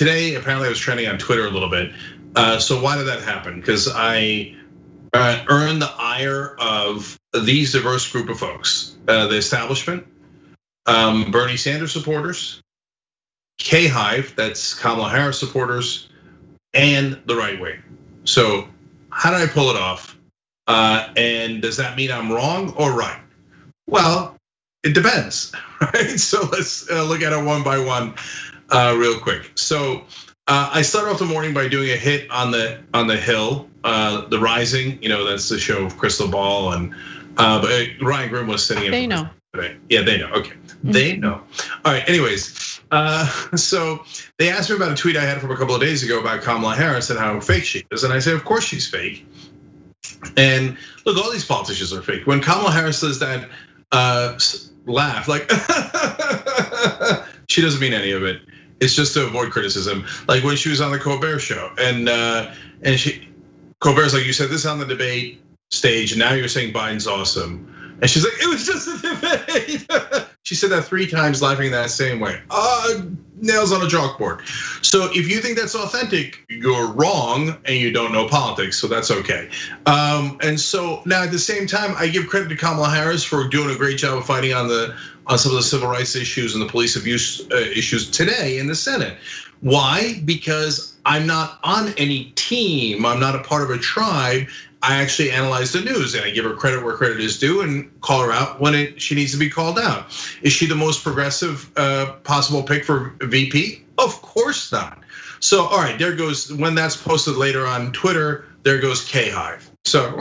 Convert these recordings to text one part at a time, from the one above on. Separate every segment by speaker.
Speaker 1: today apparently I was trending on Twitter a little bit. So why did that happen? Because I earned the ire of these diverse group of folks: the establishment, Bernie Sanders supporters, K-Hive, that's Kamala Harris supporters, and the right wing. So how did I pull it off? And does that mean I'm wrong or right? Well, it depends, right? So let's look at it one by one real quick. So I started off the morning by doing a hit on the Hill, The Rising. That's the show of Crystal Ball, and but Ryan Grimm was sitting in.
Speaker 2: They know.
Speaker 1: Today. Yeah, they know. Okay, they know. All right. Anyways, so they asked me about a tweet I had from a couple of days ago about Kamala Harris and how fake she is, and I said, of course she's fake. And look, all these politicians are fake. When Kamala Harris does that laugh, like she doesn't mean any of it. It's just to avoid criticism. Like when she was on the Colbert show, and Colbert's like, you said this on the debate stage, and now you're saying Biden's awesome. And she's like, it was just a debate. She said that 3 times, laughing that same way. Nails on a chalkboard. So if you think that's authentic, you're wrong and you don't know politics, so that's okay. And so now at the same time, I give credit to Kamala Harris for doing a great job of fighting on some of the civil rights issues and the police abuse issues today in the Senate. Why? Because I'm not on any team, I'm not a part of a tribe. I actually analyze the news and I give her credit where credit is due and call her out when she needs to be called out. Is she the most progressive possible pick for VP? Of course not. So, all right, there goes, when that's posted later on Twitter, there goes K-Hive. So,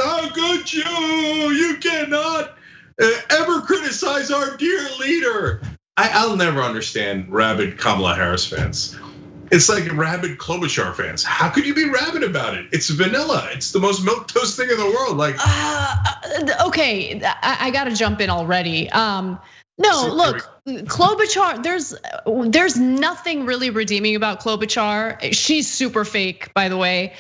Speaker 1: how could you cannot ever criticize our dear leader. I'll never understand rabid Kamala Harris fans. It's like rabid Klobuchar fans. How could you be rabid about it? It's vanilla. It's the most milquetoast thing in the world. Like,
Speaker 2: okay, I gotta jump in already. No, look, Klobuchar. There's nothing really redeeming about Klobuchar. She's super fake, by the way.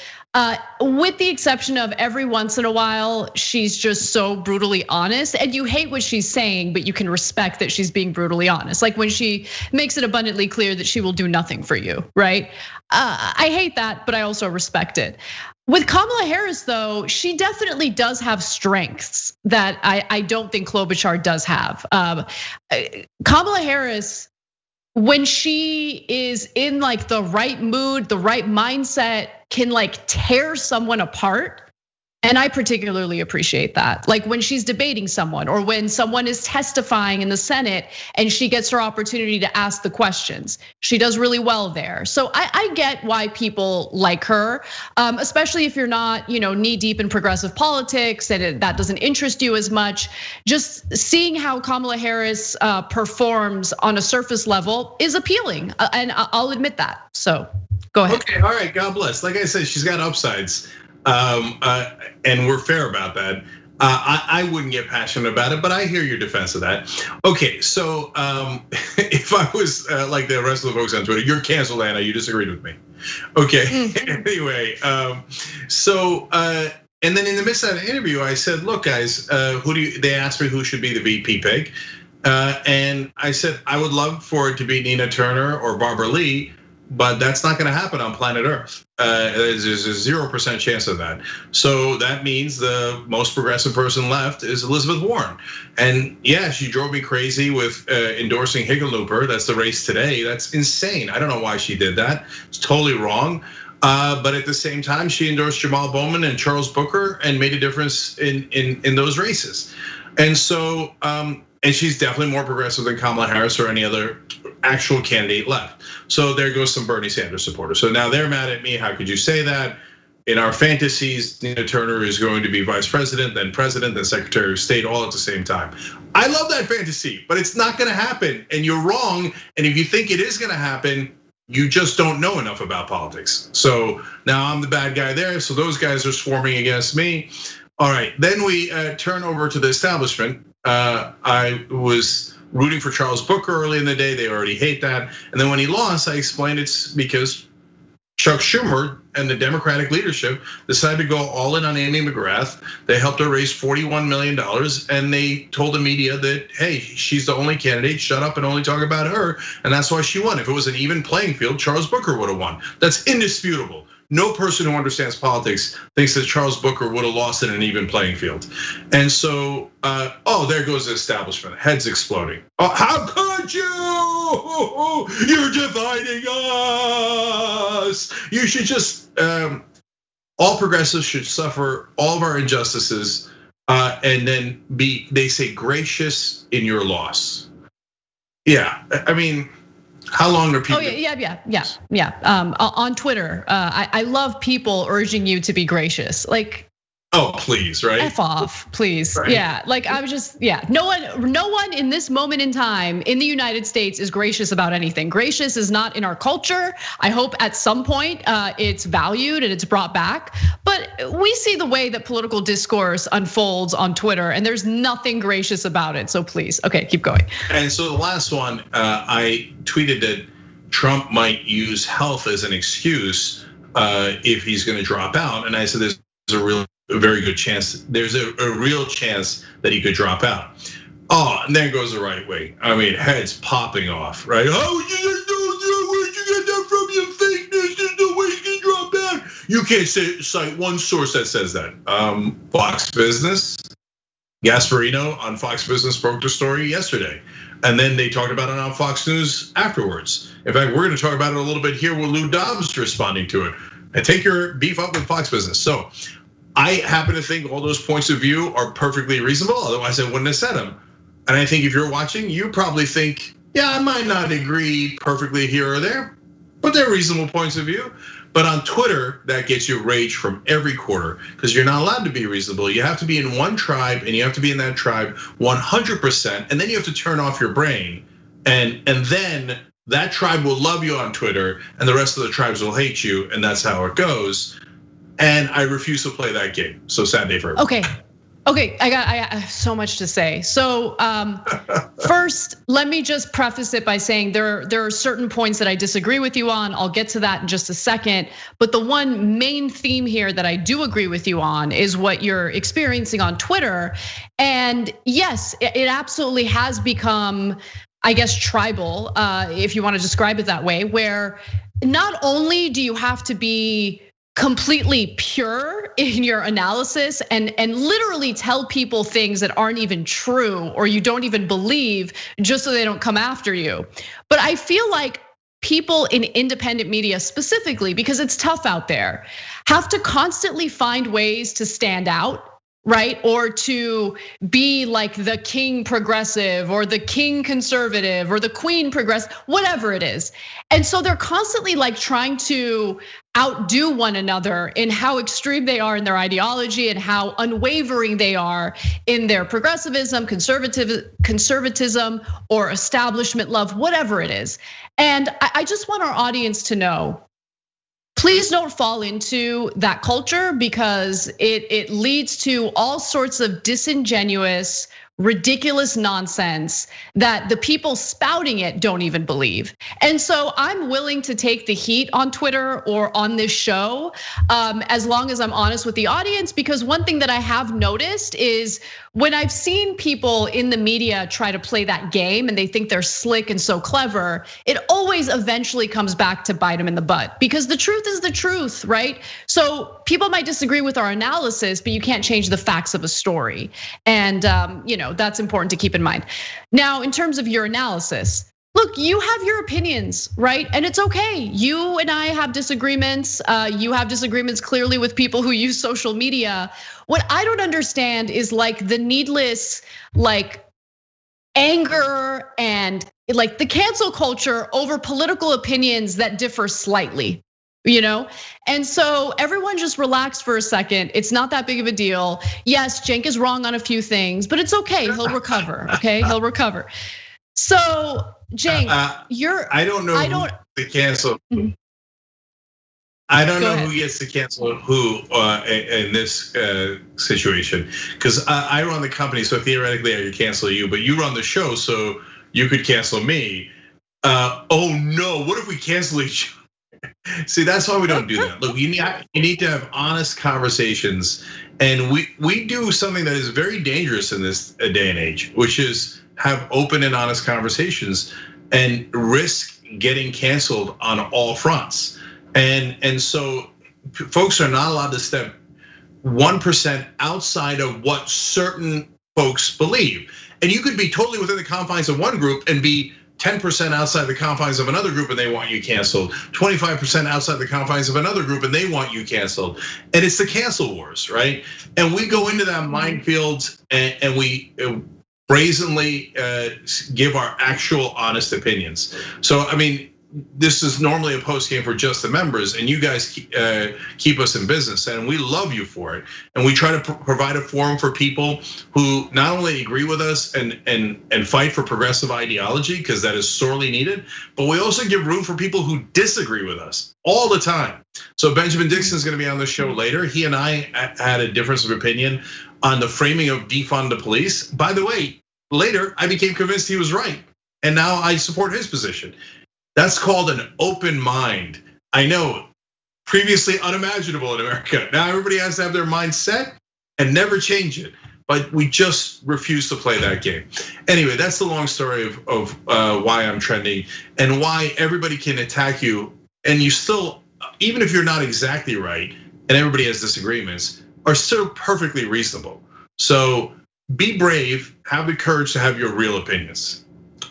Speaker 2: With the exception of every once in a while, she's just so brutally honest, and you hate what she's saying, but you can respect that she's being brutally honest. Like when she makes it abundantly clear that she will do nothing for you, right? I hate that, but I also respect it. With Kamala Harris, though, she definitely does have strengths that I don't think Klobuchar does have. Kamala Harris, when she is in like the right mood, the right mindset, can like tear someone apart. And I particularly appreciate that. Like when she's debating someone or when someone is testifying in the Senate and she gets her opportunity to ask the questions. She does really well there. So I get why people like her, especially if you're not, knee deep in progressive politics and that doesn't interest you as much. Just seeing how Kamala Harris performs on a surface level is appealing, and I'll admit that. So go ahead.
Speaker 1: Okay, all right, God bless. Like I said, she's got upsides. And we're fair about that. I wouldn't get passionate about it, but I hear your defense of that. Okay, so if I was like the rest of the folks on Twitter, you're canceled, Anna. You disagreed with me. Okay. Anyway, so and then in the midst of that interview, I said, "Look, guys, they asked me who should be the VP pick, and I said I would love for it to be Nina Turner or Barbara Lee." But that's not gonna happen on planet Earth. There's a 0% chance of that. So that means the most progressive person left is Elizabeth Warren. And yeah, she drove me crazy with endorsing Hickenlooper. That's the race today. That's insane. I don't know why she did that. It's totally wrong. But at the same time, she endorsed Jamal Bowman and Charles Booker and made a difference in those races. And so, and she's definitely more progressive than Kamala Harris or any other actual candidate left. So there goes some Bernie Sanders supporters. So now they're mad at me. How could you say that? In our fantasies, Nina Turner is going to be vice president, then secretary of state, all at the same time. I love that fantasy, but it's not gonna happen. And you're wrong. And if you think it is gonna happen, you just don't know enough about politics. So now I'm the bad guy there. So those guys are swarming against me. All right, then we turn over to the establishment. I was rooting for Charles Booker early in the day. They already hate that. And then when he lost, I explained it's because Chuck Schumer and the Democratic leadership decided to go all in on Amy McGrath. They helped her raise $41 million, and they told the media that, hey, she's the only candidate, shut up and only talk about her, and that's why she won. If it was an even playing field, Charles Booker would have won. That's indisputable. No person who understands politics thinks that Charles Booker would have lost in an even playing field. And so, there goes the establishment, heads exploding. Oh, how could you? You're dividing us. You should just, all progressives should suffer all of our injustices and then they say, gracious in your loss. Yeah, I mean, how long are people?
Speaker 2: Oh yeah. On Twitter, I love people urging you to be gracious. Like,
Speaker 1: oh please, right?
Speaker 2: F off, please.
Speaker 1: Right.
Speaker 2: Yeah, like I was just, No one in this moment in time in the United States is gracious about anything. Gracious is not in our culture. I hope at some point it's valued and it's brought back. But we see the way that political discourse unfolds on Twitter, and there's nothing gracious about it. So please, okay, keep going.
Speaker 1: And so the last one, I tweeted that Trump might use health as an excuse if he's going to drop out, and I said there's a very good chance. There's a real chance that he could drop out. Oh, and then goes the right way. I mean, heads popping off, right? Oh, where'd you get that from? You fake news. There's no way he can drop out. You can't cite one source that says that. Fox Business, Gasparino on Fox Business broke the story yesterday. And then they talked about it on Fox News afterwards. In fact, we're gonna talk about it a little bit here with Lou Dobbs responding to it. And take your beef up with Fox Business. So I happen to think all those points of view are perfectly reasonable. Otherwise, I wouldn't have said them. And I think if you're watching, you probably think, yeah, I might not agree perfectly here or there, but they're reasonable points of view. But on Twitter, that gets you rage from every quarter because you're not allowed to be reasonable. You have to be in one tribe and you have to be in that tribe 100%. And then you have to turn off your brain. And then that tribe will love you on Twitter and the rest of the tribes will hate you. And that's how it goes. And I refuse to play that game. So sad day for everyone.
Speaker 2: Okay, I have so much to say. So first, let me just preface it by saying there are certain points that I disagree with you on. I'll get to that in just a second. But the one main theme here that I do agree with you on is what you're experiencing on Twitter. And yes, it absolutely has become, I guess, tribal, if you want to describe it that way, where not only do you have to be completely pure in your analysis and literally tell people things that aren't even true or you don't even believe just so they don't come after you. But I feel like people in independent media specifically, because it's tough out there, have to constantly find ways to stand out, right? Or to be like the king progressive or the king conservative or the queen progressive, whatever it is. And so they're constantly like trying to outdo one another in how extreme they are in their ideology and how unwavering they are in their progressivism, conservatism, or establishment love, whatever it is. And I just want our audience to know, please don't fall into that culture because it leads to all sorts of disingenuous, ridiculous nonsense that the people spouting it don't even believe. And so I'm willing to take the heat on Twitter or on this show as long as I'm honest with the audience, because one thing that I have noticed is when I've seen people in the media try to play that game and they think they're slick and so clever, it always eventually comes back to bite them in the butt because the truth is the truth, right? So people might disagree with our analysis, but you can't change the facts of a story. And that's important to keep in mind. Now, in terms of your analysis, look, you have your opinions, right? And it's okay. You and I have disagreements. You have disagreements clearly with people who use social media. What I don't understand is like the needless like anger and like the cancel culture over political opinions that differ slightly. And so everyone just relax for a second. It's not that big of a deal. Yes, Cenk is wrong on a few things, but it's okay. He'll recover. Okay, he'll recover. So Cenk,
Speaker 1: I don't know who to cancel. I don't know who gets to cancel who in this situation, because I run the company, so theoretically I could cancel you, but you run the show, so you could cancel me. Oh no! What if we cancel each other? See, that's why we don't do that. Look, you need to have honest conversations, and we do something that is very dangerous in this day and age, which is have open and honest conversations and risk getting canceled on all fronts. And so folks are not allowed to step 1% outside of what certain folks believe. And you could be totally within the confines of one group and be 10% outside the confines of another group and they want you canceled, 25% outside the confines of another group and they want you canceled. And it's the cancel wars, right? And we go into that minefield and we brazenly give our actual honest opinions. So, I mean, this is normally a post game for just the members, and you guys keep us in business, and we love you for it. And we try to provide a forum for people who not only agree with us and fight for progressive ideology, because that is sorely needed, but we also give room for people who disagree with us all the time. So Benjamin Dixon is going to be on the show later. He and I had a difference of opinion on the framing of defund the police. By the way, later I became convinced he was right, and now I support his position. That's called an open mind. I know, previously unimaginable in America. Now everybody has to have their mind set and never change it. But we just refuse to play that game. Anyway, that's the long story of why I'm trending and why everybody can attack you. And you still, even if you're not exactly right, and everybody has disagreements, are still perfectly reasonable. So be brave, have the courage to have your real opinions.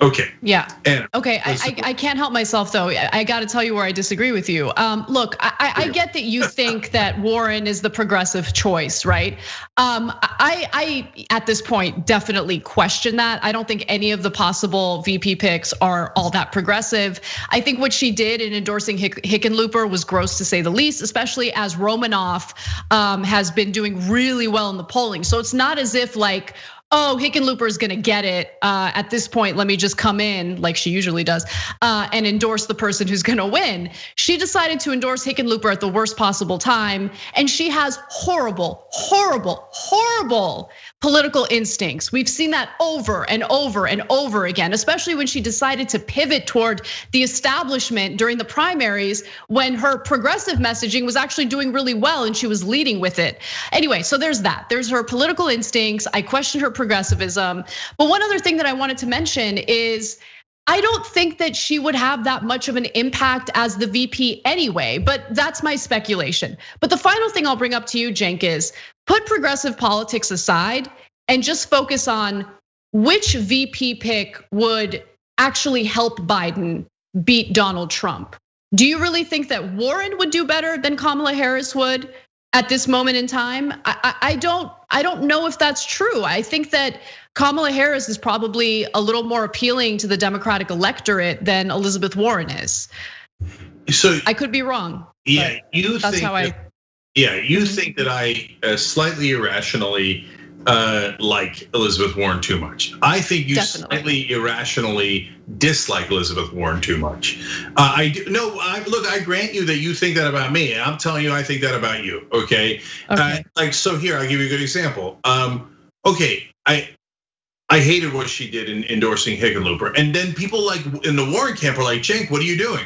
Speaker 1: Okay.
Speaker 2: Yeah. Okay. I can't help myself though. I got to tell you where I disagree with you. Look, I get that you think that Warren is the progressive choice, right? I at this point definitely question that. I don't think any of the possible VP picks are all that progressive. I think what she did in endorsing Hickenlooper was gross to say the least, especially as Romanoff has been doing really well in the polling. So it's not as if like, oh, Hickenlooper is gonna get it. At this point, let me just come in like she usually does and endorse the person who's gonna win. She decided to endorse Hickenlooper at the worst possible time, and she has horrible, horrible, horrible political instincts. We've seen that over and over and over again, especially when she decided to pivot toward the establishment during the primaries when her progressive messaging was actually doing really well and she was leading with it. Anyway, so there's that. There's her political instincts. I question her progressivism. But one other thing that I wanted to mention is I don't think that she would have that much of an impact as the VP anyway, but that's my speculation. But the final thing I'll bring up to you, Cenk, is put progressive politics aside and just focus on which VP pick would actually help Biden beat Donald Trump. Do you really think that Warren would do better than Kamala Harris would at this moment in time? I don't know if that's true. I think that Kamala Harris is probably a little more appealing to the Democratic electorate than Elizabeth Warren is. So I could be wrong.
Speaker 1: Yeah, you think that I slightly irrationally like Elizabeth Warren too much. I think you slightly irrationally dislike Elizabeth Warren too much. Look, I grant you that you think that about me. I'm telling you, I think that about you. Okay. Like so, here I'll give you a good example. Okay, I hated what she did in endorsing Hickenlooper, and then people like in the Warren camp are like, Cenk, what are you doing?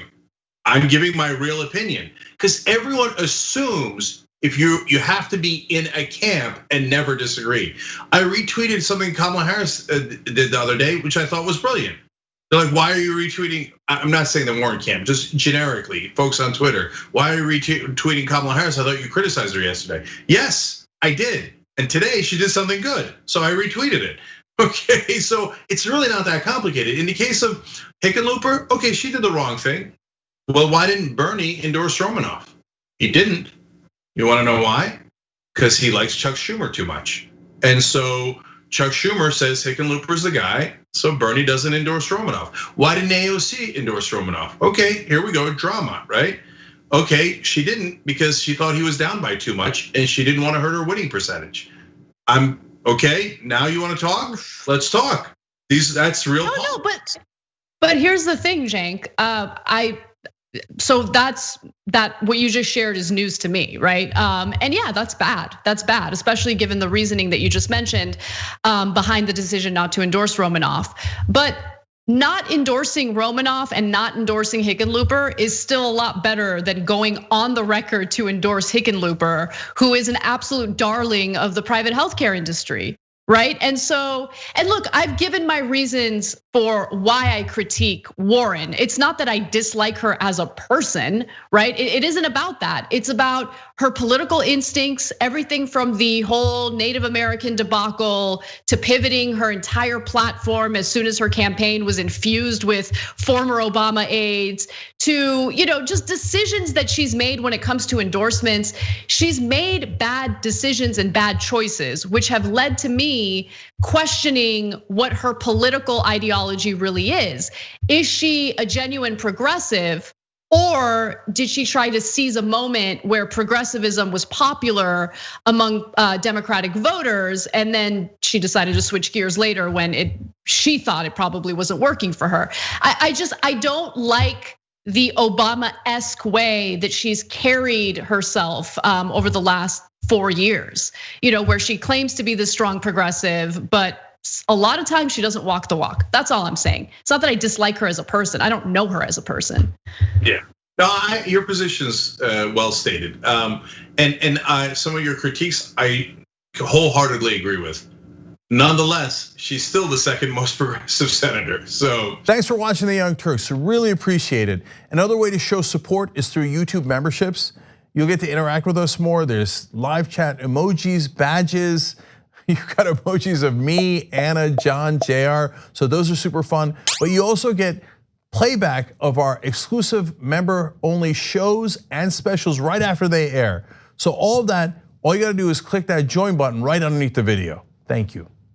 Speaker 1: I'm giving my real opinion because everyone assumes if you have to be in a camp and never disagree. I retweeted something Kamala Harris did the other day, which I thought was brilliant. They're like, why are you retweeting? I'm not saying the Warren camp, just generically, folks on Twitter. Why are you retweeting Kamala Harris? I thought you criticized her yesterday. Yes, I did. And today she did something good, so I retweeted it. Okay, so it's really not that complicated. In the case of Hickenlooper, okay, she did the wrong thing. Well, why didn't Bernie endorse Romanoff? He didn't. You wanna know why? Because he likes Chuck Schumer too much. And so Chuck Schumer says Hickenlooper's the guy, so Bernie doesn't endorse Romanoff. Why didn't AOC endorse Romanoff? Okay, here we go, drama, right? Okay, she didn't because she thought he was down by too much and she didn't want to hurt her winning percentage. Okay, now you want to talk? Let's talk. That's real.
Speaker 2: No, but here's the thing, Cenk. So that's what you just shared is news to me, right? And yeah, that's bad. That's bad, especially given the reasoning that you just mentioned behind the decision not to endorse Romanoff. But not endorsing Romanoff and not endorsing Hickenlooper is still a lot better than going on the record to endorse Hickenlooper, who is an absolute darling of the private healthcare industry. Right. And look, I've given my reasons for why I critique Warren. It's not that I dislike her as a person, right? It isn't about that. It's about her political instincts, everything from the whole Native American debacle to pivoting her entire platform as soon as her campaign was infused with former Obama aides, to just decisions that she's made when it comes to endorsements. She's made bad decisions and bad choices, which have led to me questioning what her political ideology really is. Is she a genuine progressive, or did she try to seize a moment where progressivism was popular among Democratic voters, and then she decided to switch gears later when she thought it probably wasn't working for her? I don't like the Obama-esque way that she's carried herself over the last 4 years, where she claims to be the strong progressive, but a lot of times she doesn't walk the walk. That's all I'm saying. It's not that I dislike her as a person. I don't know her as a person.
Speaker 1: Yeah. No, your position's well stated. And some of your critiques I wholeheartedly agree with. Nonetheless, she's still the second most progressive senator. So
Speaker 3: thanks for watching the Young Turks. Really appreciate it. Another way to show support is through YouTube memberships. You'll get to interact with us more. There's live chat emojis, badges. You've got emojis of me, Anna, John, JR. So those are super fun. But you also get playback of our exclusive member-only shows and specials right after they air. So all of that, all you gotta do is click that join button right underneath the video. Thank you.